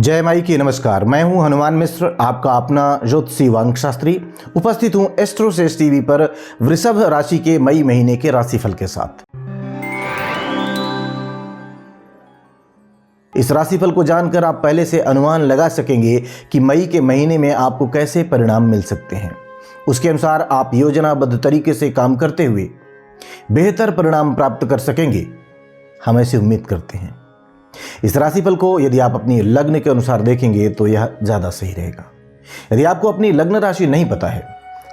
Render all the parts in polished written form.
जय माई की नमस्कार। मैं हूं हनुमान मिश्र, आपका अपना ज्योतिषी वांग शास्त्री। उपस्थित हूं एस्ट्रोसेज टीवी पर वृषभ राशि के मई महीने के राशिफल के साथ। इस राशिफल को जानकर आप पहले से अनुमान लगा सकेंगे कि मई के महीने में आपको कैसे परिणाम मिल सकते हैं। उसके अनुसार आप योजनाबद्ध तरीके से काम करते हुए बेहतर परिणाम प्राप्त कर सकेंगे, हम ऐसी उम्मीद करते हैं। इस राशिफल को यदि आप अपनी लग्न के अनुसार देखेंगे तो यह ज़्यादा सही रहेगा। यदि आपको अपनी लग्न राशि नहीं पता है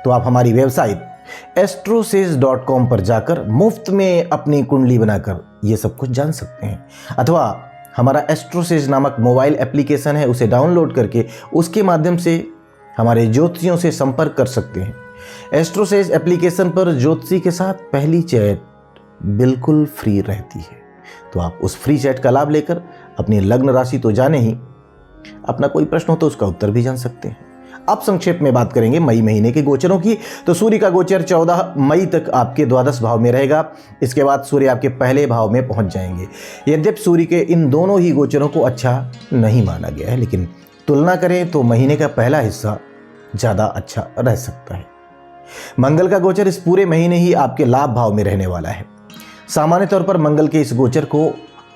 तो आप हमारी वेबसाइट astrosage.com पर जाकर मुफ्त में अपनी कुंडली बनाकर ये सब कुछ जान सकते हैं, अथवा हमारा एस्ट्रोसेज नामक मोबाइल एप्लीकेशन है, उसे डाउनलोड करके उसके माध्यम से हमारे ज्योतिषियों से संपर्क कर सकते हैं। एस्ट्रोसेज एप्लीकेशन पर ज्योतिषी के साथ पहली चैट बिल्कुल फ्री रहती है, तो आप उस फ्री चैट का लाभ लेकर अपनी लग्न राशि तो जाने ही, अपना कोई प्रश्न हो तो उसका उत्तर भी जान सकते हैं। अब संक्षेप में बात करेंगे मई महीने के गोचरों की। तो सूर्य का गोचर 14 मई तक आपके द्वादश भाव में रहेगा। इसके बाद सूर्य आपके पहले भाव में पहुंच जाएंगे। यद्यपि सूर्य के इन दोनों ही गोचरों को अच्छा नहीं माना गया है, लेकिन तुलना करें तो महीने का पहला हिस्सा ज़्यादा अच्छा रह सकता है। मंगल का गोचर इस पूरे महीने ही आपके लाभ भाव में रहने वाला है। सामान्य तौर पर मंगल के इस गोचर को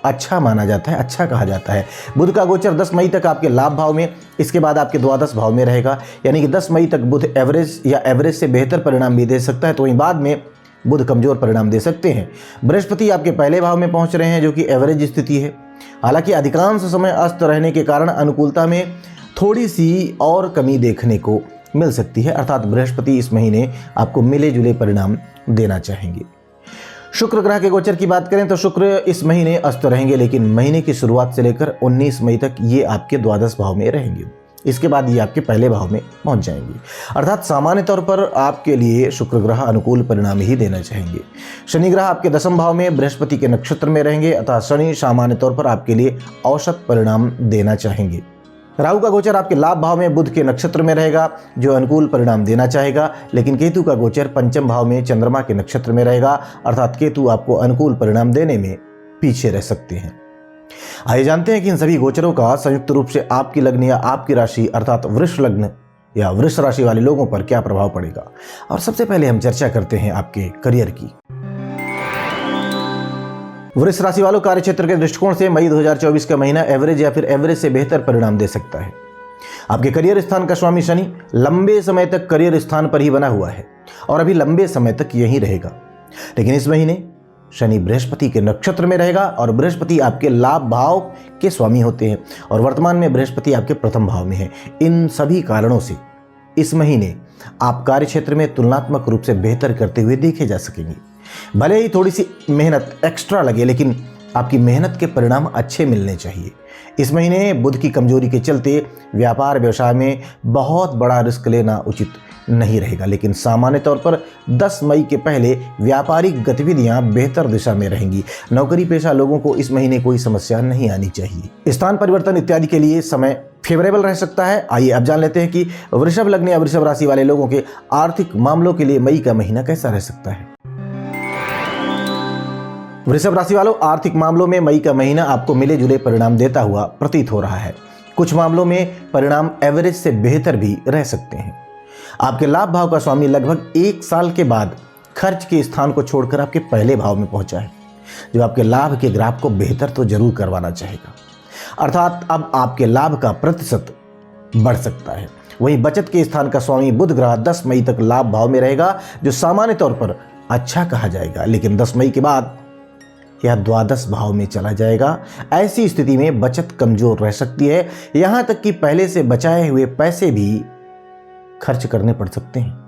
अच्छा माना जाता है, अच्छा कहा जाता है। बुध का गोचर 10 मई तक आपके लाभ भाव में, इसके बाद आपके द्वादश भाव में रहेगा। यानी कि 10 मई तक बुध एवरेज या एवरेज से बेहतर परिणाम भी दे सकता है, तो वहीं बाद में बुध कमजोर परिणाम दे सकते हैं। बृहस्पति आपके पहले भाव में पहुंच रहे हैं, जो कि एवरेज स्थिति है। हालांकि अधिकांश समय अस्त रहने के कारण अनुकूलता में थोड़ी सी और कमी देखने को मिल सकती है, अर्थात बृहस्पति इस महीने आपको मिले जुले परिणाम देना चाहेंगे। शुक्र ग्रह के गोचर की बात करें तो शुक्र इस महीने अस्त रहेंगे, लेकिन महीने की शुरुआत से लेकर 19 मई तक ये आपके द्वादश भाव में रहेंगे। इसके बाद ये आपके पहले भाव में पहुंच जाएंगे, अर्थात सामान्य तौर पर आपके लिए शुक्र ग्रह अनुकूल परिणाम ही देना चाहेंगे। शनि ग्रह आपके दशम भाव में बृहस्पति के नक्षत्र में रहेंगे, अतः शनि सामान्य तौर पर आपके लिए औसत परिणाम देना चाहेंगे। राहु का गोचर आपके लाभ भाव में बुध के नक्षत्र में रहेगा, जो अनुकूल परिणाम देना चाहेगा, लेकिन केतु का गोचर पंचम भाव में चंद्रमा के नक्षत्र में रहेगा, अर्थात केतु आपको अनुकूल परिणाम देने में पीछे रह सकते हैं। आइए जानते हैं कि इन सभी गोचरों का संयुक्त रूप से आपकी लग्न या आपकी राशि अर्थात वृष लग्न या वृष राशि वाले लोगों पर क्या प्रभाव पड़ेगा। और सबसे पहले हम चर्चा करते हैं आपके करियर की। वृष राशि वालों, कार्य क्षेत्र के दृष्टिकोण से मई 2024 का महीना एवरेज या फिर एवरेज से बेहतर परिणाम दे सकता है। आपके करियर स्थान का स्वामी शनि लंबे समय तक करियर स्थान पर ही बना हुआ है और अभी लंबे समय तक यहीं रहेगा, लेकिन इस महीने शनि बृहस्पति के नक्षत्र में रहेगा और बृहस्पति आपके लाभ भाव के स्वामी होते हैं और वर्तमान में बृहस्पति आपके प्रथम भाव में है। इन सभी कारणों से इस महीने आप कार्य क्षेत्र में तुलनात्मक रूप से बेहतर करते हुए देखे जा सकेंगे। भले ही थोड़ी सी मेहनत एक्स्ट्रा लगे, लेकिन आपकी मेहनत के परिणाम अच्छे मिलने चाहिए। इस महीने बुध की कमजोरी के चलते व्यापार व्यवसाय में बहुत बड़ा रिस्क लेना उचित नहीं रहेगा, लेकिन सामान्य तौर पर 10 मई के पहले व्यापारिक गतिविधियां बेहतर दिशा में रहेंगी। नौकरी पेशा लोगों को इस महीने कोई समस्या नहीं आनी चाहिए। स्थान परिवर्तन इत्यादि के लिए समय फेवरेबल रह सकता है। आइए अब जान लेते हैं कि वृषभ लग्न या वृषभ राशि वाले लोगों के आर्थिक मामलों के लिए मई का महीना कैसा रह सकता है। वृषभ राशि वालों, आर्थिक मामलों में मई का महीना आपको मिले जुले परिणाम देता हुआ प्रतीत हो रहा है। कुछ मामलों में परिणाम एवरेज से बेहतर भी रह सकते हैं। आपके लाभ भाव का स्वामी लगभग 1 साल के बाद खर्च के स्थान को छोड़कर आपके पहले भाव में पहुंचा है, जो आपके लाभ के ग्राफ को बेहतर तो जरूर करवाना चाहेगा, अर्थात अब आपके लाभ का प्रतिशत बढ़ सकता है। वहीं बचत के स्थान का स्वामी बुध ग्रह 10 मई तक लाभ भाव में रहेगा, जो सामान्य तौर पर अच्छा कहा जाएगा, लेकिन 10 मई के बाद यह द्वादश भाव में चला जाएगा। ऐसी स्थिति में बचत कमजोर रह सकती है, यहां तक कि पहले से बचाए हुए पैसे भी खर्च करने पड़ सकते हैं।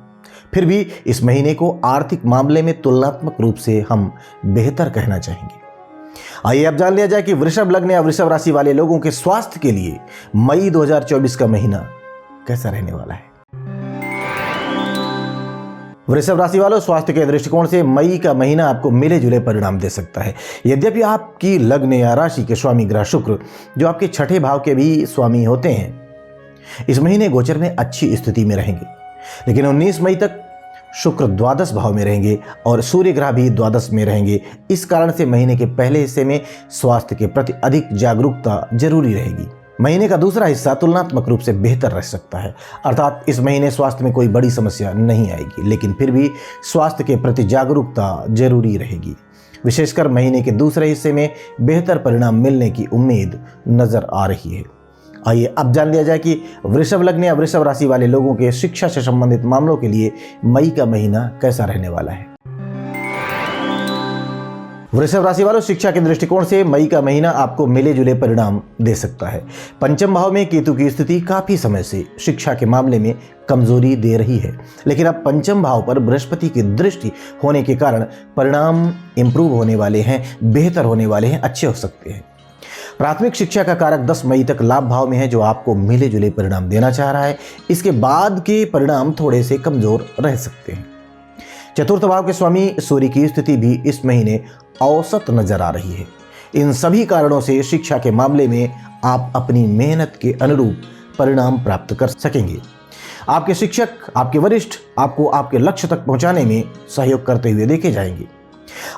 फिर भी इस महीने को आर्थिक मामले में तुलनात्मक रूप से हम बेहतर कहना चाहेंगे। आइए अब जान लिया जाए कि वृषभ लग्न या वृषभ राशि वाले लोगों के स्वास्थ्य के लिए मई 2024 का महीना कैसा रहने वाला है। वृषभ राशि वालों, स्वास्थ्य के दृष्टिकोण से मई का महीना आपको मिले जुले परिणाम दे सकता है। यद्यपि आपकी लग्न या राशि के स्वामी ग्रह शुक्र, जो आपके छठे भाव के भी स्वामी होते हैं, इस महीने गोचर में अच्छी स्थिति में रहेंगे, लेकिन 19 मई तक शुक्र द्वादश भाव में रहेंगे और सूर्य ग्रह भी द्वादश में रहेंगे। इस कारण से महीने के पहले हिस्से में स्वास्थ्य के प्रति अधिक जागरूकता जरूरी रहेगी। महीने का दूसरा हिस्सा तुलनात्मक रूप से बेहतर रह सकता है, अर्थात इस महीने स्वास्थ्य में कोई बड़ी समस्या नहीं आएगी, लेकिन फिर भी स्वास्थ्य के प्रति जागरूकता जरूरी रहेगी। विशेषकर महीने के दूसरे हिस्से में बेहतर परिणाम मिलने की उम्मीद नजर आ रही है। आइए अब जान लिया जाए कि वृषभ लग्न या वृषभ राशि वाले लोगों के शिक्षा से संबंधित मामलों के लिए मई का महीना कैसा रहने वाला है। वृषभ राशि वालों, शिक्षा के दृष्टिकोण से मई का महीना आपको मिले जुले परिणाम दे सकता है। पंचम भाव में केतु की स्थिति काफी समय से शिक्षा के मामले में कमजोरी दे रही है, लेकिन अब पंचम भाव पर बृहस्पति की दृष्टि होने के कारण परिणाम इंप्रूव होने वाले हैं, बेहतर होने वाले हैं, अच्छे हो सकते हैं। प्राथमिक शिक्षा का कारक 10 मई तक लाभ भाव में है, जो आपको मिले जुले परिणाम देना चाह रहा है। इसके बाद के परिणाम थोड़े से कमजोर रह सकते हैं। चतुर्थ भाव के स्वामी सूर्य की स्थिति भी इस महीने औसत नजर आ रही है। इन सभी कारणों से शिक्षा के मामले में आप अपनी मेहनत के अनुरूप परिणाम प्राप्त कर सकेंगे। आपके शिक्षक, आपके वरिष्ठ आपको आपके लक्ष्य तक पहुंचाने में सहयोग करते हुए देखे जाएंगे।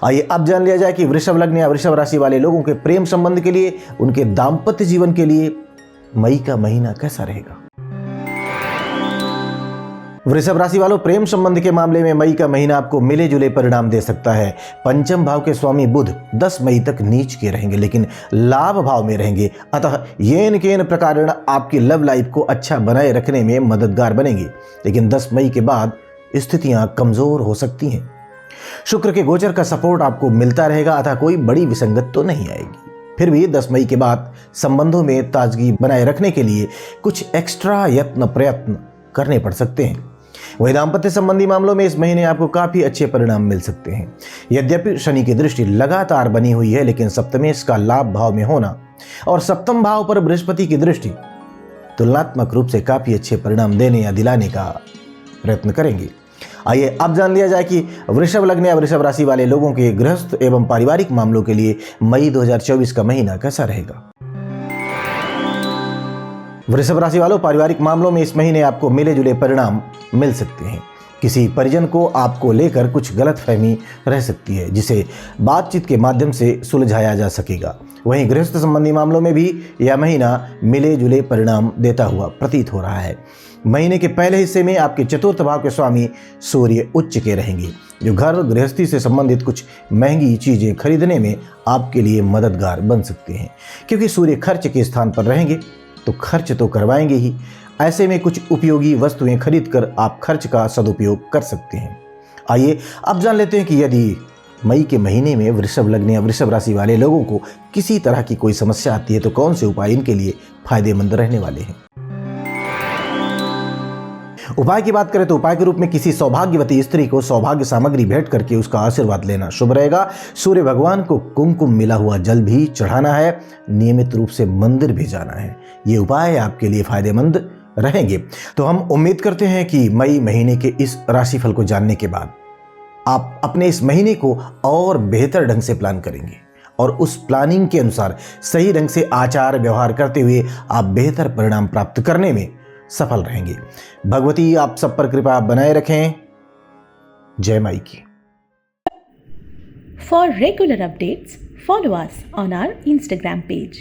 आइए अब जान लिया जाए कि वृषभ लग्न या वृषभ राशि वाले लोगों के प्रेम संबंध के लिए, उनके दाम्पत्य जीवन के लिए मई का महीना कैसा रहेगा। वृषभ राशि वालों, प्रेम संबंध के मामले में मई का महीना आपको मिले जुले परिणाम दे सकता है। पंचम भाव के स्वामी बुध 10 मई तक नीच के रहेंगे, लेकिन लाभ भाव में रहेंगे, अतः येन केन प्रकार आपकी लव लाइफ को अच्छा बनाए रखने में मददगार बनेंगे। लेकिन 10 मई के बाद स्थितियां कमजोर हो सकती हैं। शुक्र के गोचर का सपोर्ट आपको मिलता रहेगा, अतः कोई बड़ी विसंगत तो नहीं आएगी। फिर भी 10 मई के बाद संबंधों में ताजगी बनाए रखने के लिए कुछ एक्स्ट्रा प्रयत्न करने पड़ सकते हैं। वही दाम्पत्य संबंधी मामलों में इस महीने आपको काफी अच्छे परिणाम मिल सकते हैं। यद्यपि शनि की दृष्टि लगातार बनी हुई है, लेकिन सप्तमेश का लाभ भाव में होना और सप्तम भाव पर बृहस्पति की दृष्टि तुलनात्मक रूप से काफी अच्छे परिणाम देने या दिलाने का प्रयत्न करेंगे। आइए अब जान लिया जाए कि वृषभ लग्न या वृषभ राशि वाले लोगों के गृहस्थ एवं पारिवारिक मामलों के लिए मई 2024 का महीना कैसा रहेगा। वृषभ राशि वालों, पारिवारिक मामलों में इस महीने आपको मिले जुले परिणाम मिल सकते हैं। किसी परिजन को आपको लेकर कुछ गलतफहमी रह सकती है, जिसे बातचीत के माध्यम से सुलझाया जा सकेगा। वहीं गृहस्थ संबंधी मामलों में भी यह महीना मिले जुले परिणाम देता हुआ प्रतीत हो रहा है। महीने के पहले हिस्से में आपके चतुर्थ भाव के स्वामी सूर्य उच्च के रहेंगे, जो घर गृहस्थी से संबंधित कुछ महंगी चीजें खरीदने में आपके लिए मददगार बन सकते हैं। क्योंकि सूर्य खर्च के स्थान पर रहेंगे तो खर्च तो करवाएंगे ही, ऐसे में कुछ उपयोगी वस्तुएं खरीदकर आप खर्च का सदुपयोग कर सकते हैं। आइए अब जान लेते हैं कि यदि मई के महीने में वृषभ लग्न या वृषभ राशि वाले लोगों को किसी तरह की कोई समस्या आती है तो कौन से उपाय इनके लिए फायदेमंद रहने वाले हैं। उपाय की बात करें तो उपाय के रूप में किसी सौभाग्यवती स्त्री को सौभाग्य सामग्री भेंट करके उसका आशीर्वाद लेना शुभ रहेगा। सूर्य भगवान को कुमकुम मिला हुआ जल भी चढ़ाना है। नियमित रूप से मंदिर भी जाना है। ये उपाय आपके लिए फायदेमंद रहेंगे। तो हम उम्मीद करते हैं कि मई महीने के इस राशिफल को जानने के बाद आप अपने इस महीने को और बेहतर ढंग से प्लान करेंगे और उस प्लानिंग के अनुसार सही ढंग से आचार व्यवहार करते हुए आप बेहतर परिणाम प्राप्त करने में सफल रहेंगे। भगवती आप सब पर कृपा बनाए रखें। जय माई की। For regular updates, follow us on our Instagram page.